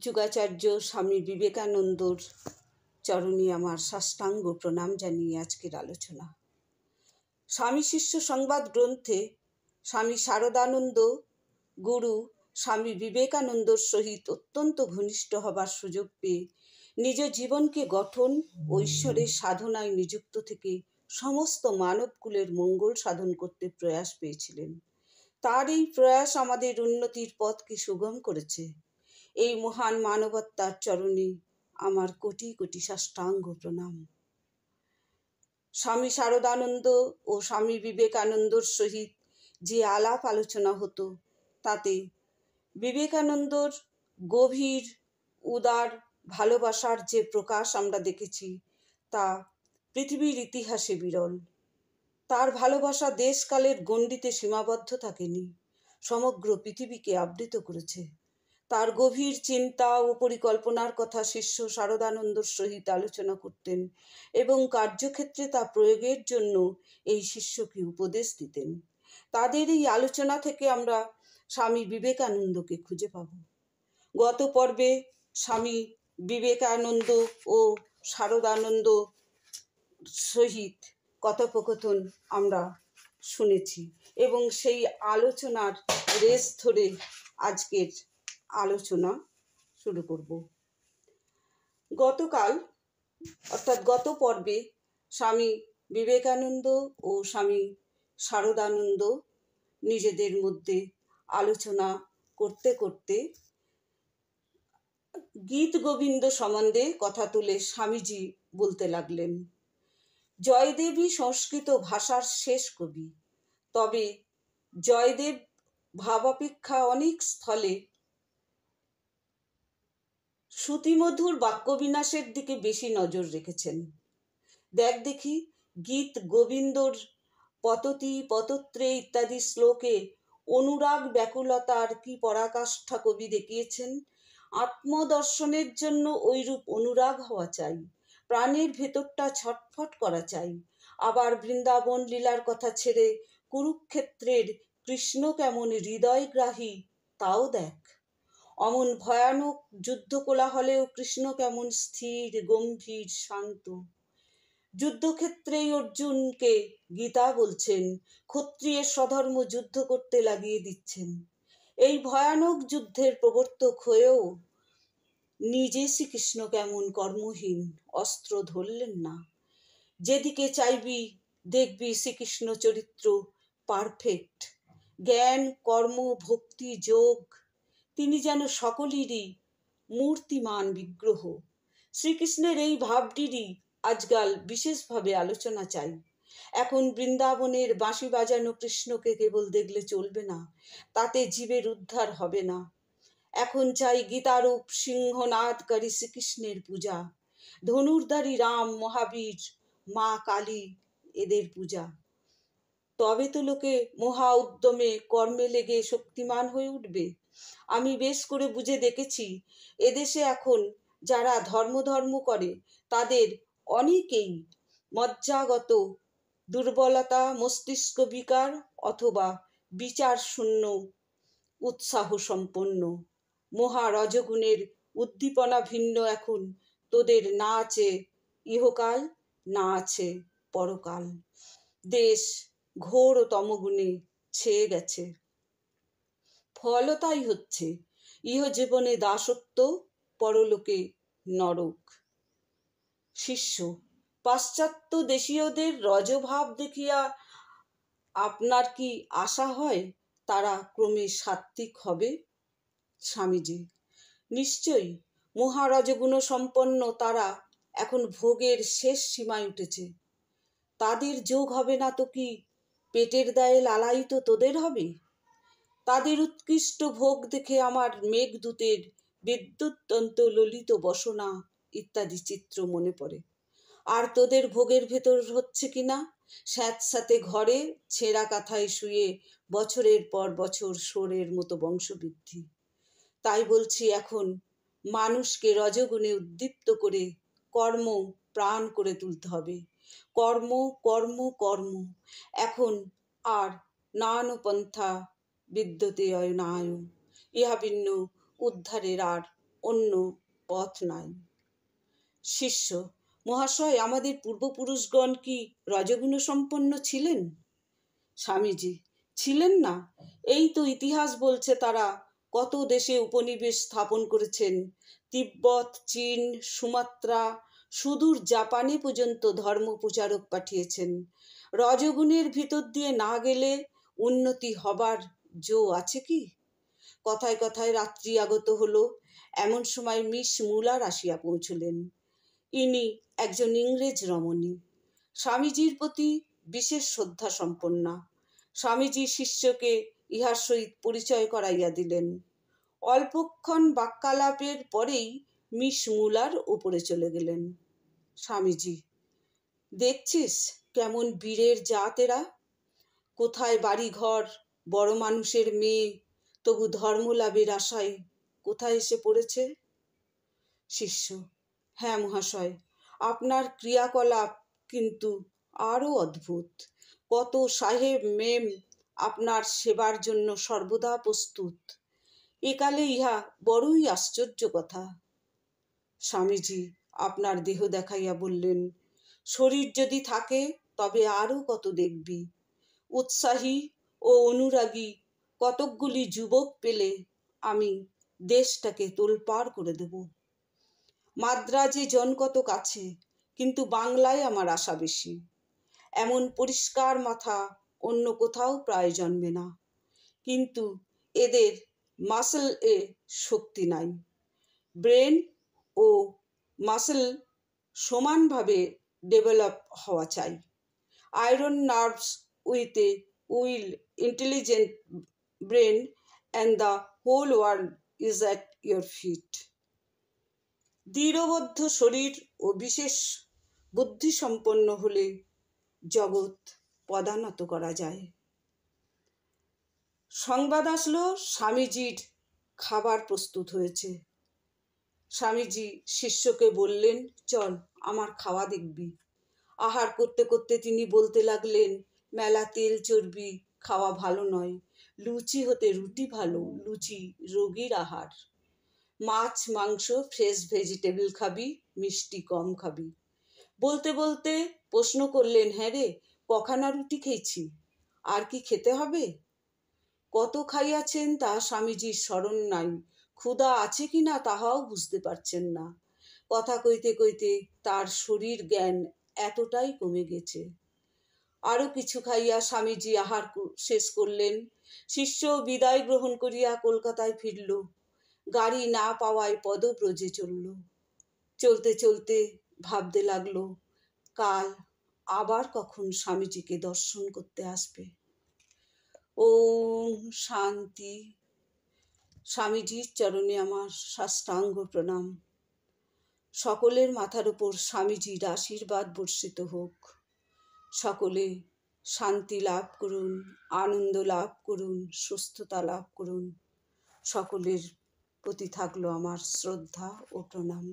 যুগাচার্য স্বামী বিবেকানন্দর চরণে আমার সাষ্টাঙ্গ প্রণাম জানিয়ে আজকের আলোচনা। স্বামী শিষ্য সংবাদ গ্রন্থে স্বামী শারদানন্দ গুরু স্বামী বিবেকানন্দর সহিত অত্যন্ত ঘনিষ্ঠ হবার সুযোগ পেয়ে নিজ জীবনকে গঠন ও ঈশ্বরের সাধনায় নিযুক্ত থেকে সমস্ত মানবকুলের মঙ্গল সাধন করতে প্রয়াস পেয়েছিলেন। তার এই প্রয়াস আমাদের উন্নতির পথকে সুগম করেছে। এই মহান মানবতার চরণে আমার কোটি কোটি সাষ্টাঙ্গ প্রণাম। স্বামী শারদানন্দ ও স্বামী বিবেকানন্দর সহিত যে আলাপ আলোচনা হতো তাতে বিবেকানন্দর গভীর উদার ভালোবাসার যে প্রকাশ আমরা দেখেছি তা পৃথিবীর ইতিহাসে বিরল। তার ভালোবাসা দেশকালের গণ্ডিতে সীমাবদ্ধ থাকেনি, সমগ্র পৃথিবীকে আবৃত করেছে। তার গভীর চিন্তা ও পরিকল্পনার কথা শিষ্য শারদানন্দর সহিত আলোচনা করতেন এবং কার্যক্ষেত্রে তা প্রয়োগের জন্য এই শিষ্যকে উপদেশ দিতেন। তাদের এই আলোচনা থেকে আমরা স্বামী বিবেকানন্দকে খুঁজে পাব। গত পর্বে স্বামী বিবেকানন্দ ও শারদানন্দ সহিত কথোপকথন আমরা শুনেছি এবং সেই আলোচনার রেশ ধরে আজকের আলোচনা শুরু করব। গতকাল অর্থাৎ গত পর্বে স্বামী বিবেকানন্দ ও স্বামী শারদানন্দ নিজেদের মধ্যে আলোচনা করতে করতে গীত গোবিন্দ সম্বন্ধে কথা তুলে স্বামীজি বলতে লাগলেন, জয়দেবী সংস্কৃত ভাষার শেষ কবি, তবে জয়দেব ভাবাপেক্ষা অনেক স্থলে শ্রুতিমধুর বাক্যবিন্যাসের দিকে বেশি নজর রেখেছেন। দেখি গীত গোবিন্দর পততি পতত্রে ইত্যাদি শ্লোকে অনুরাগ ব্যাকুলতার কি পরাকাষ্ঠা কবি দেখিয়েছেন। আত্মদর্শনের জন্য ওইরূপ অনুরাগ হওয়া চাই, প্রাণের ভেতরটা ছটফট করা চাই। আবার বৃন্দাবন লীলার কথা ছেড়ে কুরুক্ষেত্রের কৃষ্ণ কেমন হৃদয়গ্রাহী তাও দেখ। অমন ভয়ানক যুদ্ধ কোলাহলেও কৃষ্ণ কেমন স্থির গম্ভীর শান্ত। যুদ্ধক্ষেত্রেই অর্জুনকে গীতা বলছেন, ক্ষত্রিয়ের স্বধর্ম যুদ্ধ করতে লাগিয়ে দিচ্ছেন। এই ভয়ানক যুদ্ধের প্রবর্তক হয়েও নিজে শ্রীকৃষ্ণ কেমন কর্মহীন, অস্ত্র ধরলেন না। যেদিকে চাইবি দেখবি শ্রীকৃষ্ণ চরিত্র পারফেক্ট, জ্ঞান কর্ম ভক্তি যোগ, তিনি যেন সকলেরই মূর্তিমান বিগ্রহ। শ্রীকৃষ্ণের এই ভাবটিরই আজকাল বিশেষভাবে আলোচনা চাই। এখন বৃন্দাবনের বাঁশি বাজানো কৃষ্ণকে কেবল দেখলে চলবে না, তাতে জীবের উদ্ধার হবে না। এখন চাই গীতারূপ সিংহনাদকারী শ্রীকৃষ্ণের পূজা, ধনুর্ধারী রাম মহাবীর মা কালী এদের পূজা। তবে তো লোকে মহা উদ্যমে কর্মে লেগে শক্তিমান হয়ে উঠবে। আমি বেশ করে বুঝে দেখেছি, এদেশে এখন যারা ধর্ম করে তাদের অনেকেই মজ্জাগত দুর্বলতা, মস্তিষ্ক বিকার অথবা বিচার শূন্য উৎসাহ সম্পন্ন। মহা রজগুণের উদ্দীপনা ভিন্ন এখন তোদের না আছে ইহকাল, না আছে পরকাল। দেশ ঘোর তমগুণে ছেয়ে গেছে, ফলতাই হচ্ছে ইহজীবনে দাসত্ব, পরলোকে নরক। শিষ্য, পাশ্চাত্য দেশীয়দের রজভাব দেখিয়া আপনার কি আশা হয় তারা ক্রমে সাত্ত্বিক হবে? স্বামীজি, নিশ্চয়ই মহারজগুণ সম্পন্ন তারা এখন ভোগের শেষ সীমায় উঠেছে। তাদের যোগ হবে না তো কি পেটের দায়ে লালায়িত তোদের হবে? তাদের উৎকৃষ্ট ভোগ দেখে আমার মেঘদূতের বিদ্যুৎতন্ত ললিত বসনা ইত্যাদি চিত্র মনে পড়ে। আর তোদের ভোগের ভেতর হচ্ছে কিনা স্যাঁতস্যাঁতে ঘরে ছেঁড়া কাঁথায় শুয়ে বছরের পর বছর শোরের মতো বংশবৃদ্ধি। তাই বলছি, এখন মানুষকে রজগুণে উদ্দীপ্ত করে কর্ম প্রাণ করে তুলতে হবে। কর্ম কর্ম কর্ম। এখন আর নানপন্থা বিদ্যতে অয়নায়, ইহা ভিন্ন উদ্ধারের আর অন্য পথ নাই। শিষ্য: মহাশয়, আমাদের পূর্বপুরুষগণ কি রজগুণ সম্পন্ন ছিলেন? স্বামীজি: ছিলেন না? এই তো ইতিহাস বলছে তারা কত দেশে উপনিবেশ স্থাপন করেছেন। তিব্বত, চীন, সুমাত্রা, সুদূর জাপানে পর্যন্ত ধর্ম প্রচারক পাঠিয়েছেন। রজগুণের ভিতর দিয়ে না গেলে উন্নতি হবার জো আছে কি? কথায় কথায় রাত্রি আগত হলো। এমন সময় মিস মুলার আসিয়া পৌঁছলেন। ইনি একজন ইংরেজ রমণী, স্বামীজির প্রতি বিশেষ শ্রদ্ধা সম্পন্না। স্বামীজি শিষ্যকে ইহার সহিত পরিচয় করাইয়া দিলেন। অল্পক্ষণ বাক্যালাপের পরেই মিস মুলার উপরে চলে গেলেন। স্বামীজি: দেখছিস কেমন বীরের জাত এরা? কোথায় বাড়ি ঘর, বড় মানুষের মেয়ে, তবু ধর্মলাভের আশায় কোথায় এসে পড়েছে? শিষ্য: হ্যাঁ মহাশয়, আপনার ক্রিয়াকলাপ কিন্তু আরও অদ্ভুত। কত সাহেব মেম আপনার সেবার জন্য সর্বদা প্রস্তুত। একালে ইহা বড়ই আশ্চর্য কথা। স্বামীজি আপনার দেহ দেখাইয়া বললেন, শরীর যদি থাকে তবে আরও কত দেখবি। উৎসাহী ও অনুরাগী কতকগুলি যুবক পেলে আমি দেশটাকে তোলপাড় করে দেব। মাদ্রাজে জন কতক আছে, কিন্তু বাংলায় আমার আশা বেশি। এমন পরিষ্কার মাথা অন্য কোথাও প্রায় জন্মে না, কিন্তু এদের মাসল এ শক্তি নাই। ব্রেন ও মাসল সমানভাবে ডেভেলপ হওয়া চাই। Iron nerves with a will, intelligent brain, and the whole world is at your feet. দৃঢ়বদ্ধ শরীর ও বিশেষ বুদ্ধিসম্পন্ন হলে জগৎ পদানত করা যায়। সংবাদ আসলো স্বামীজির খাবার প্রস্তুত হয়েছে। স্বামীজি শিষ্যকে বললেন, চল আমার খাওয়া দেখবি। আহার করতে করতে তিনি বলতে লাগলেন, মেলা তেল চর্বি খাওয়া ভালো নয়। লুচি হতে রুটি ভালো, লুচি রোগীর আহার। মাছ মাংস ফ্রেশ ভেজিটেবল খাবি, মিষ্টি কম খাবি। বলতে বলতে প্রশ্ন করলেন, হ্যাঁ রে, কখানা রুটি খেয়েছি, আর কি খেতে হবে? কত খাইয়াছেন তা স্বামীজির স্মরণ নাই, ক্ষুধা আছে কিনা তাহাও বুঝতে পারছেন না। কথা কইতে কইতে তার শরীর জ্ঞান এতটাই কমে গেছে। আরো কিছু খাইয়া স্বামীজি আহার শেষ করলেন। শিষ্য বিদায় গ্রহণ করিয়া কলকাতায় ফিরল। গাড়ি না পাওয়ায় পদব্রজে চলল। চলতে চলতে ভাবতে লাগলো, কাল আবার কখন স্বামীজিকে দর্শন করতে আসবে। ওম শান্তি। স্বামীজির চরণে আমার সাষ্টাঙ্গ প্রণাম। সকলের মাথার উপর স্বামীজির আশীর্বাদ বর্ষিত হোক। সকলে শান্তি লাভ করুন, আনন্দ লাভ করুন, সুস্থতা লাভ করুন। সকলের প্রতি থাকলো আমার শ্রদ্ধা ও প্রণাম।